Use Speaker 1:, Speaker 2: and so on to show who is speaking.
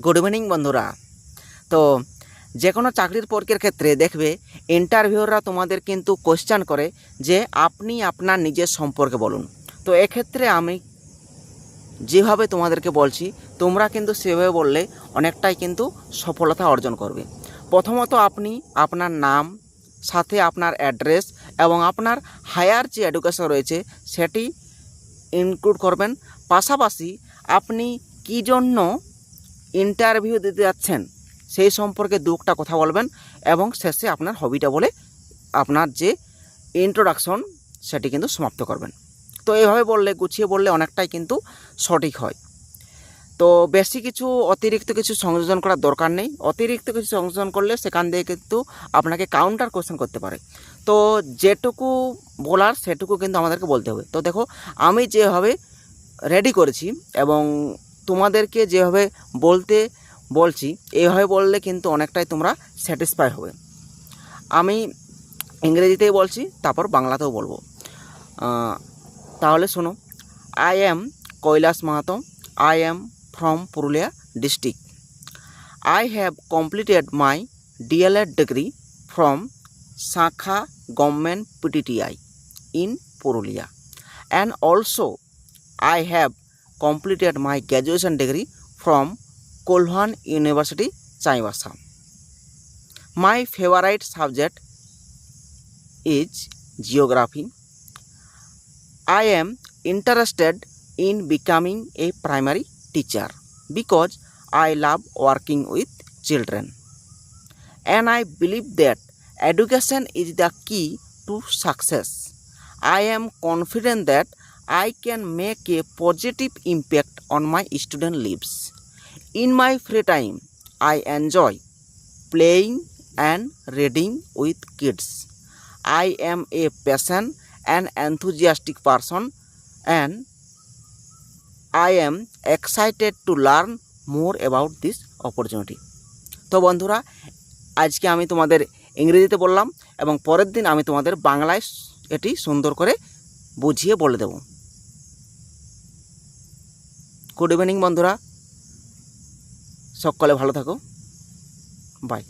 Speaker 1: Good evening বন্ধুরা। তো যে কোনো চাকরির পরীক্ষার ক্ষেত্রে দেখবে ইন্টারভিউরা তোমাদের কিন্তু কোশ্চেন করে যে আপনি আপনার নিজের সম্পর্কে বলুন। তো এক্ষেত্রে আমি যেভাবে তোমাদেরকে বলছি তোমরা কিন্তু সেভাবে বললে অনেকটাই কিন্তু সফলতা অর্জন করবে। প্রথমত আপনি আপনার নাম, সাথে আপনার অ্যাড্রেস এবং আপনার হায়ার যে এডুকেশন রয়েছে সেটি ইনক্লুড করবেন। পাশাপাশি আপনি কী জন্য ইন্টারভিউ দিতে যাচ্ছেন সেই সম্পর্কে দুটা কথা বলবেন এবং শেষে আপনার হবিটা বলে আপনার যে ইন্ট্রোডাকশন সেটি কিন্তু সমাপ্ত করবেন। তো এইভাবে বললে, গুছিয়ে বললে অনেকটাই কিন্তু সঠিক হয়। তো বেশি কিছু অতিরিক্ত কিছু সংযোজন করার দরকার নেই। অতিরিক্ত কিছু সংযোজন করলে সেখান থেকে কিন্তু আপনাকে কাউন্টার কোশ্চেন করতে পারে। তো যেটুকু বলার সেটুকু কিন্তু আমাদেরকে বলতে হবে। তো দেখো, আমি যেভাবে রেডি করেছি এবং তোমাদেরকে যেভাবে বলতে বলছি এইভাবে বললে কিন্তু অনেকটাই তোমরা স্যাটিসফাই হবে। আমি ইংরেজিতেই বলছি, তারপর বাংলাতেও বলবো। তাহলে শোনো। I am Kailash Mahato. I am from Purulia district. I have completed my DLED degree from Shakha Government PTTI in Purulia, and also I have completed my graduation degree from Kolhan University, Chaibasa. My favorite subject is geography. I am interested in becoming a primary teacher because I love working with children, and I believe that education is the key to success. I am confident that I can make a positive impact on my student lives. In my free time, I enjoy playing and reading with kids. I am a passionate and enthusiastic person, and I am excited to learn more about this opportunity. তো বন্ধুরা, আজকে আমি তোমাদের ইংরেজিতে বললাম এবং পরের দিন আমি তোমাদের বাংলায় এটি সুন্দর করে বুঝিয়ে বলে দেব। গুড ইভিনিং বন্ধুরা, সকলে ভালো থাকো। বাই।